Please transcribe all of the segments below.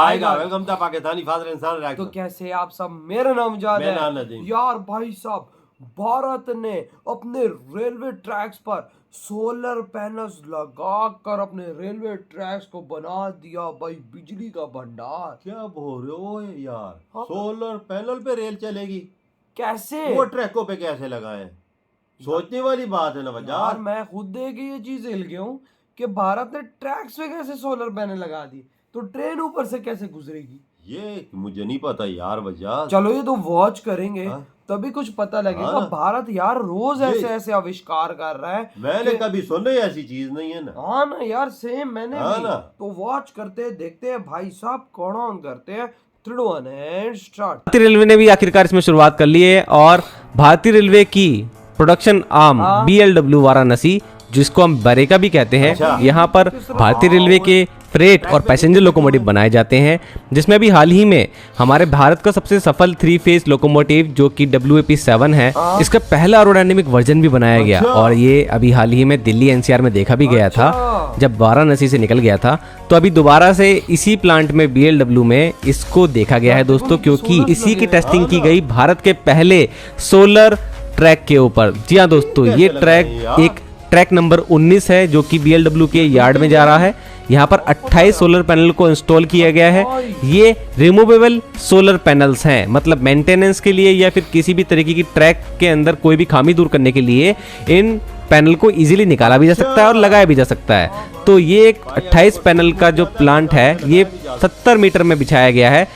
आएगा। Welcome to Pakistani father इंसान reaction. तो कैसे आप सब, मेरा नाम जाद है यार। भाई साहब, भारत ने अपने रेलवे ट्रैक्स पर सोलर पैनल्स लगाकर अपने रेलवे ट्रैक्स को बना दिया भाई बिजली का भंडार। क्या बोल रहे हो यार? हाँ? सोलर पैनल पे रेल चलेगी? कैसे? वो ट्रैकों पे कैसे लगाए? सोचने वाली बात है ना यार, मैं खुद देख के ये चीज हिल गया हूँ कि भारत ने ट्रैक्स पे कैसे सोलर पैनल लगा दी, तो ट्रेन ऊपर से कैसे गुजरेगी? ये मुझे नहीं पता यार वजह। चलो ये तो वॉच करेंगे। हाँ? तभी कुछ पता लगेगा। हाँ? भारत यार रोज ऐसे ऐसे आविष्कार कर रहा है। मैंने कभी सुनी ऐसी चीज नहीं है ना। हाँ ना यार, सेम मैंने हाँ भी। ना? तो वॉच करते हैं, देखते हैं भाई साहब कौन ऑन करते हैं। 3, 2, 1 एंड स्टार्ट। भारतीय रेलवे ने भी आखिरकार इसमें शुरुआत कर ली है और भारतीय रेलवे की प्रोडक्शन आर्म BLW वाराणसी, जिसको हम बरेका भी कहते हैं, यहाँ पर भारतीय रेलवे के फ्रेट और पैसेंजर लोकोमोटिव बनाए जाते हैं, जिसमें अभी हाल ही में हमारे भारत का सबसे सफल 3 फेज लोकोमोटिव जो कि WAP7 है, इसका पहला एरोडायनेमिक वर्जन भी बनाया गया और ये अभी हाल ही में दिल्ली NCR में देखा भी गया था जब वाराणसी से निकल गया था। तो अभी दोबारा से इसी प्लांट में BLW में इसको देखा गया है दोस्तों, क्योंकि इसी की टेस्टिंग की गई भारत के पहले सोलर ट्रैक के ऊपर। जी हाँ दोस्तों, ये ट्रैक एक ट्रैक नंबर 19 है जो कि BLW के यार्ड में जा रहा है। यहाँ पर 28 सोलर पैनल को इंस्टॉल किया गया है। ये रिमूवेबल सोलर पैनल्स हैं, मतलब मेंटेनेंस के लिए या फिर किसी भी तरीके की ट्रैक के अंदर कोई भी खामी दूर करने के लिए इन पैनल को इजीली निकाला भी जा सकता है और लगाया भी जा सकता है। तो ये एक 28 पैनल का जो प्लांट है, ये 70 मीटर में बिछाया गया है,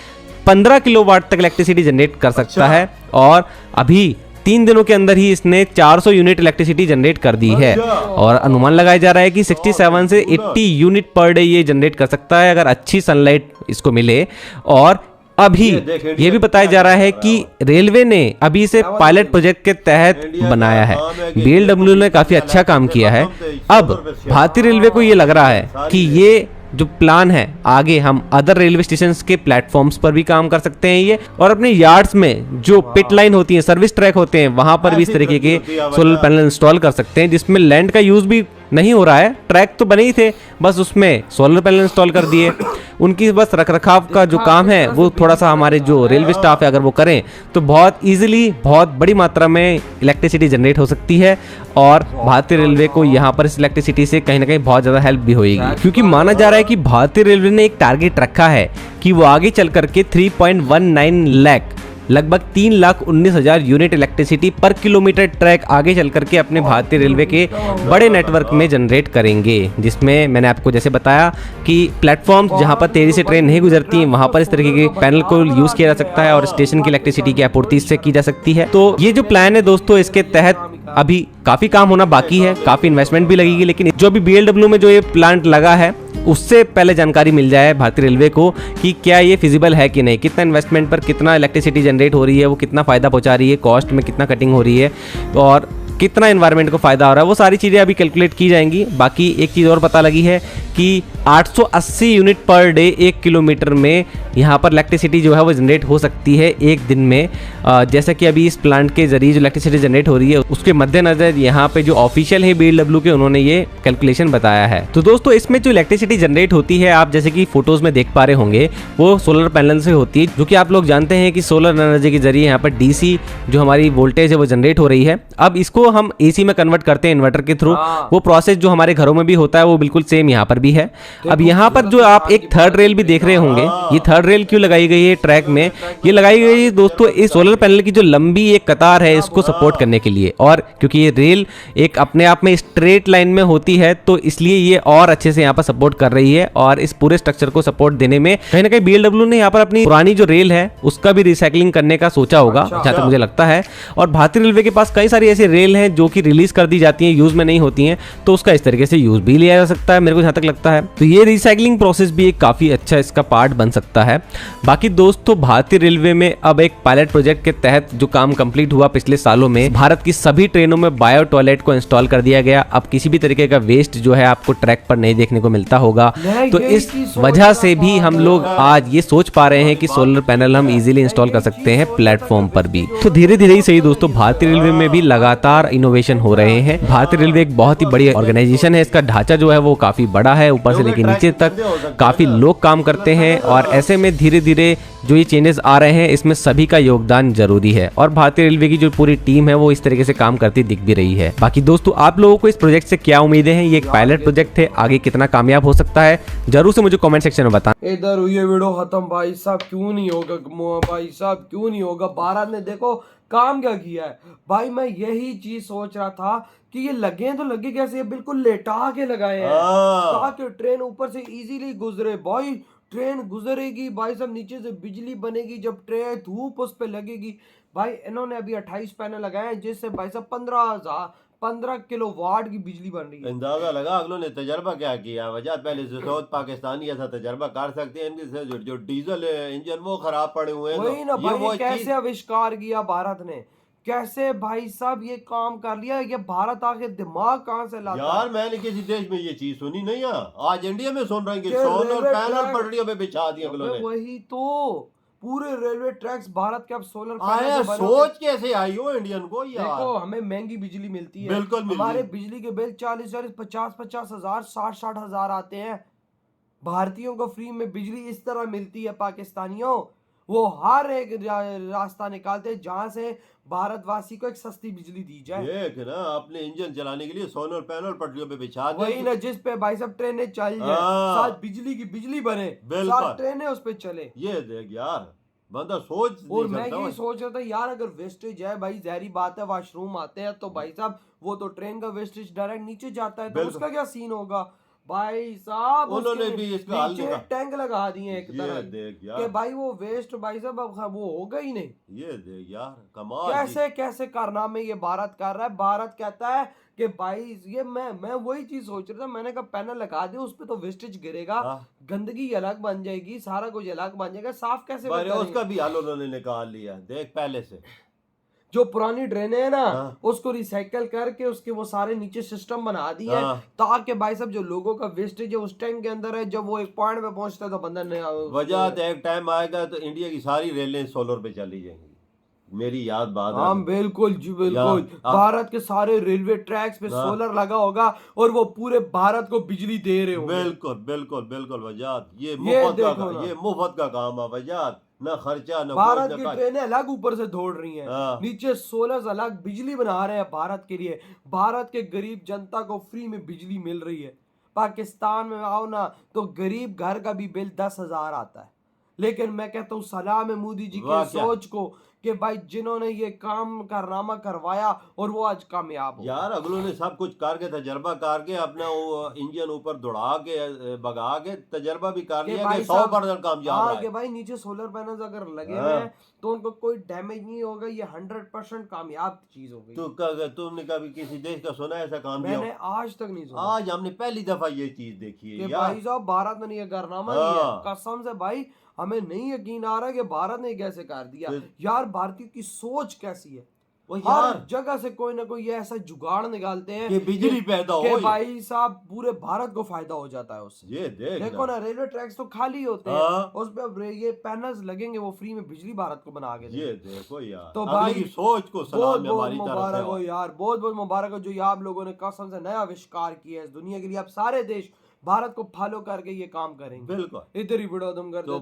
15 किलोवाट तक इलेक्ट्रिसिटी जनरेट कर सकता है और अभी 3 दिनों के अंदर ही इसने 400 यूनिट इलेक्ट्रिसिटी जनरेट कर दी है और अनुमान लगाया जा रहा है कि 67 से 80 यूनिट पर डे ये जनरेट कर सकता है अगर अच्छी सनलाइट इसको मिले। और अभी ये भी बताया जा रहा है कि रेलवे ने अभी इसे पायलट प्रोजेक्ट के तहत बनाया है। BLW ने काफी अच्छा काम किया है। अब भारतीय रेलवे को ये लग रहा है कि ये जो प्लान है, आगे हम अदर रेलवे स्टेशन के प्लेटफॉर्म्स पर भी काम कर सकते हैं ये, और अपने यार्ड्स में जो पिट लाइन होती है, सर्विस ट्रैक होते हैं, वहां पर भी इस तरीके के सोलर पैनल इंस्टॉल कर सकते हैं, जिसमें लैंड का यूज भी नहीं हो रहा है। ट्रैक तो बने ही थे, बस उसमें सोलर पैनल इंस्टॉल कर दिए। उनकी बस रखरखाव का जो काम है वो थोड़ा सा हमारे जो रेलवे स्टाफ है अगर वो करें तो बहुत इजीली बहुत बड़ी मात्रा में इलेक्ट्रिसिटी जनरेट हो सकती है और भारतीय रेलवे को यहाँ पर इस इलेक्ट्रिसिटी से कहीं ना कहीं बहुत ज़्यादा हेल्प भी होगी, क्योंकि माना जा रहा है कि भारतीय रेलवे ने एक टारगेट रखा है कि वो आगे चल करके 3.19 लाख लगभग 3,19,000 यूनिट इलेक्ट्रिसिटी पर किलोमीटर ट्रैक आगे चल करके अपने भारतीय रेलवे के बड़े नेटवर्क में जनरेट करेंगे, जिसमें मैंने आपको जैसे बताया कि प्लेटफॉर्म जहां पर तेजी से ट्रेन नहीं गुजरती हैं वहां पर इस तरीके के पैनल को यूज किया जा सकता है और स्टेशन की इलेक्ट्रिसिटी की आपूर्ति इससे की जा सकती है। तो ये जो प्लान है दोस्तों, इसके तहत अभी काफी काम होना बाकी है, काफी इन्वेस्टमेंट भी लगेगी, लेकिन जो भी BLW में जो ये प्लांट लगा है उससे पहले जानकारी मिल जाए भारतीय रेलवे को कि क्या ये फिजिबल है कि नहीं, कितना इन्वेस्टमेंट पर कितना इलेक्ट्रिसिटी जनरेट हो रही है, वो कितना फ़ायदा पहुंचा रही है, कॉस्ट में कितना कटिंग हो रही है और कितना एनवायरनमेंट को फ़ायदा हो रहा है, वो सारी चीज़ें अभी कैलकुलेट की जाएंगी। बाकी एक चीज़ और पता लगी है कि 880 यूनिट पर डे 1 किलोमीटर में यहाँ पर इलेक्ट्रिसिटी जो है वो जनरेट हो सकती है एक दिन में। जैसा कि अभी इस प्लांट के जरिए जो इलेक्ट्रिसिटी जनरेट हो रही है उसके मद्देनजर यहाँ पे जो ऑफिशियल है BLW के, उन्होंने ये कैलकुलेशन बताया है। तो दोस्तों, इसमें जो इलेक्ट्रिसिटी जनरेट होती है आप जैसे कि फोटोज में देख पा रहे होंगे, वो सोलर पैनल से होती है, जो कि आप लोग जानते हैं कि सोलर एनर्जी के जरिए यहाँ पर DC जो हमारी वोल्टेज है वो जनरेट हो रही है। अब इसको हम AC में कन्वर्ट करते हैं इन्वर्टर के थ्रू। वो प्रोसेस जो हमारे घरों में भी होता है वो बिल्कुल सेम यहाँ पर भी है। अब यहाँ पर जो आप एक थर्ड रेल भी देख रहे होंगे, ये थर्ड रेल क्यों लगाई गई है ट्रैक में? ये लगाई गई है दोस्तों इस सोलर पैनल की जो लंबी एक कतार है इसको सपोर्ट करने के लिए, और क्योंकि ये रेल एक अपने आप में स्ट्रेट लाइन में होती है तो इसलिए ये और अच्छे से यहाँ पर सपोर्ट कर रही है और इस पूरे स्ट्रक्चर को सपोर्ट देने में कहीं ना कहीं BLW ने यहाँ पर अपनी पुरानी जो रेल है उसका भी रिसाइकलिंग करने का सोचा होगा, जहाँ तक मुझे लगता है। और भारतीय रेलवे के पास कई सारी ऐसी रेल हैं जो कि रिलीज कर दी जाती हैं, यूज में नहीं होती हैं, तो उसका इस तरीके से यूज भी लिया जा सकता है, मेरे को जहाँ तक लगता है। तो ये रिसाइकलिंग प्रोसेस भी एक काफी अच्छा इसका पार्ट बन सकता है। बाकी दोस्तों, भारतीय रेलवे में अब एक पायलट प्रोजेक्ट के तहत जो काम कंप्लीट हुआ पिछले सालों में, भारत की सभी ट्रेनों में बायो टॉयलेट को इंस्टॉल कर दिया गया। अब किसी भी तरीके का वेस्ट जो है आपको ट्रैक पर नहीं देखने को मिलता होगा, तो इस वजह से भी हम लोग आज ये सोच पा रहे हैं कि सोलर पैनल हम इजीली इंस्टॉल कर सकते हैं प्लेटफॉर्म पर भी। तो धीरे धीरे ही सही दोस्तों, भारतीय रेलवे में भी लगातार लगातार इनोवेशन हो रहे हैं। भारतीय रेलवे एक बहुत ही बड़ी ऑर्गेनाइजेशन है, इसका ढांचा जो है वो काफी बड़ा है, ऊपर से लेकर नीचे तक काफी लोग काम करते हैं और ऐसे में धीरे धीरे जो ये चेंजेस आ रहे हैं इसमें सभी का योगदान जरूरी है और भारतीय रेलवे की जो पूरी टीम है वो इस तरीके से काम करती दिख भी रही है। बाकी दोस्तों आप लोगों को इस प्रोजेक्ट से क्या उम्मीदें हैं? ये एक पायलट प्रोजेक्ट है, आगे कितना कामयाब हो सकता है जरूर से मुझे कमेंट सेक्शन में बताएं। इधर हुई है वीडियो खत्म। भाई साहब क्यों नहीं होगा, भाई साहब क्यों नहीं होगा? भारत ने देखो काम क्या किया है भाई। मैं यही चीज सोच रहा था कि ये लगे तो लगे कैसे, बिल्कुल लेटा के लगाए हैं ताकि ट्रेन ऊपर से इजीली गुजरे। भाई ट्रेन गुजरेगी भाई साहब, नीचे से बिजली बनेगी, जब ट्रेन धूप उस पे लगेगी। भाई इन्होंने अभी 28 पैनल लगाए हैं जिससे भाई साहब 15 किलोवाट की बिजली बन रही है। अंदाजा लगा अगलों ने तजर्बा क्या किया। वजह पहले से सऊद पाकिस्तानी ऐसा तजर्बा कर सकते हैं, इनके से जो डीजल इंजन वो खराब पड़े हुए हैं। वही ना भाई, कैसे आविष्कार किया भारत ने, कैसे भाई साहब ये काम कर लिया। ये भारत आके दिमाग कहाँ से लाता यार? मैंने किसी देश में ये चीज सुनी नहीं है, आज इंडिया में सुन रहे हैं कि सोलर पैनल पटरियों पे बिछा दिया अगलों ने। वही तो पूरे रेलवे ट्रैक्स भारत के अब सोलर आया। सोच कैसे आई हो इंडियन को यार? देखो हमें महंगी बिजली मिलती है, बिल्कुल हमारे बिजली के बिल 40-40, 50-50 हजार, 60-60 हजार आते हैं। भारतीयों को फ्री में बिजली इस तरह मिलती है, पाकिस्तानियों वो हर एक रास्ता निकालते हैं जहां से भारतवासी को एक सस्ती बिजली दी जाए। देख ना, अपने इंजन चलाने के लिए सोलर पैनल पटरियों पे बिछा दे। वही ना, जिस पे भाई साहब ट्रेनें चल जाए, साथ बिजली की बिजली बने, साथ ट्रेनें उस पे चले। ये देख यार, बंदा सोच और मैं ये सोच रहा था यार, अगर वेस्टेज है भाई, जहरी बात है, वॉशरूम आते हैं तो भाई साहब वो तो ट्रेन का वेस्टेज डायरेक्ट नीचे जाता है, तो उसका क्या सीन होगा? भाई साहब उन्होंने भी इसका हल नीचे टैंक लगा दिए एक तरह देख यार कि भाई वो वेस्ट भाई साहब अब वो होगा ही नहीं। ये देख यार, कमाल। कैसे कैसे कारनामे ये भारत कर रहा है। भारत कहता है कि भाई ये मैं वही चीज सोच रहा था, मैंने कहा पैनल लगा दे, उस पे तो वेस्टेज गिरेगा, गंदगी अलग बन जाएगी, सारा कुछ अलग बन जाएगा, साफ कैसे उसका भी हल उन्होंने निकाल लिया। देख पहले से जो पुरानी ड्रेनें है ना, उसको रिसाइकल करके उसके वो सारे नीचे सिस्टम बना दिए ताकि भाई साहब जो लोगों का वेस्टेज है उस टैंक के अंदर है, जब वो एक पॉइंट पे पहुंचता है तो बंदा वजह एक टाइम आएगा तो इंडिया की सारी रेलें सोलर पे चली जाएंगी। मेरी याद बात हाँ बिल्कुल जी बिल्कुल, भारत के सारे रेलवे ट्रैक्स पे सोलर लगा होगा और वो पूरे भारत को बिजली दे रहे होंगे। बिल्कुल बिल्कुल बिल्कुल वजात, ये मुफ्त का काम है वजात, ना खर्चा ना। भारत की ट्रेनें अलग ऊपर से दौड़ रही हैं, नीचे सोलर अलग बिजली बना रहे हैं भारत के लिए। भारत के गरीब जनता को फ्री में बिजली मिल रही है। पाकिस्तान में आओ ना तो गरीब घर का भी बिल 10,000 आता है। लेकिन मैं कहता हूँ सलाम है मोदी जी की सोच को कि भाई जिन्होंने ये काम कारनामा करवाया और वो आज कामयाब हो। यार अगलों ने सब कुछ करके तजर्बा करके अपना वो इंजन ऊपर दौड़ा के भगा के तजर्बा भी कर लिया कि 100% कामयाब है। कि भाई नीचे सोलर पैनल्स अगर लगे हुए हैं तो उनको कोई डैमेज नहीं होगा, ये 100% कामयाब चीज हो गई। तुमने कभी किसी देश का सुना ऐसा काम? मैंने आज तक नहीं सुना। आज हमने पहली दफा ये चीज देखी है भाई साहब, भारत ने ये कारनामा किया, कसम से भाई हमें नहीं यकीन आ रहा कि भारत ने कैसे कर दिया। यार भारतीयों की सोच कैसी है, वो हर जगह से कोई ना कोई ऐसा जुगाड़ निकालते हैं कि बिजली पैदा हो, भाई साहब पूरे भारत को फायदा हो जाता है उससे। ये देखो ना, रेलवे ट्रैक्स तो खाली होते हैं, उस पे अब ये पैनल्स लगेंगे, वो फ्री में बिजली भारत को बना के ये देखो यार, तो भाई की सोच को बहुत बहुत मुबारक हो यार, बहुत बहुत मुबारक हो जो आप लोगों ने कसम से नया आविष्कार किया है इस दुनिया के लिए। अब सारे देश भारत को फॉलो करके ये काम करेंगे। बिल्कुल। इधर ही वीडियो तुम कर दो।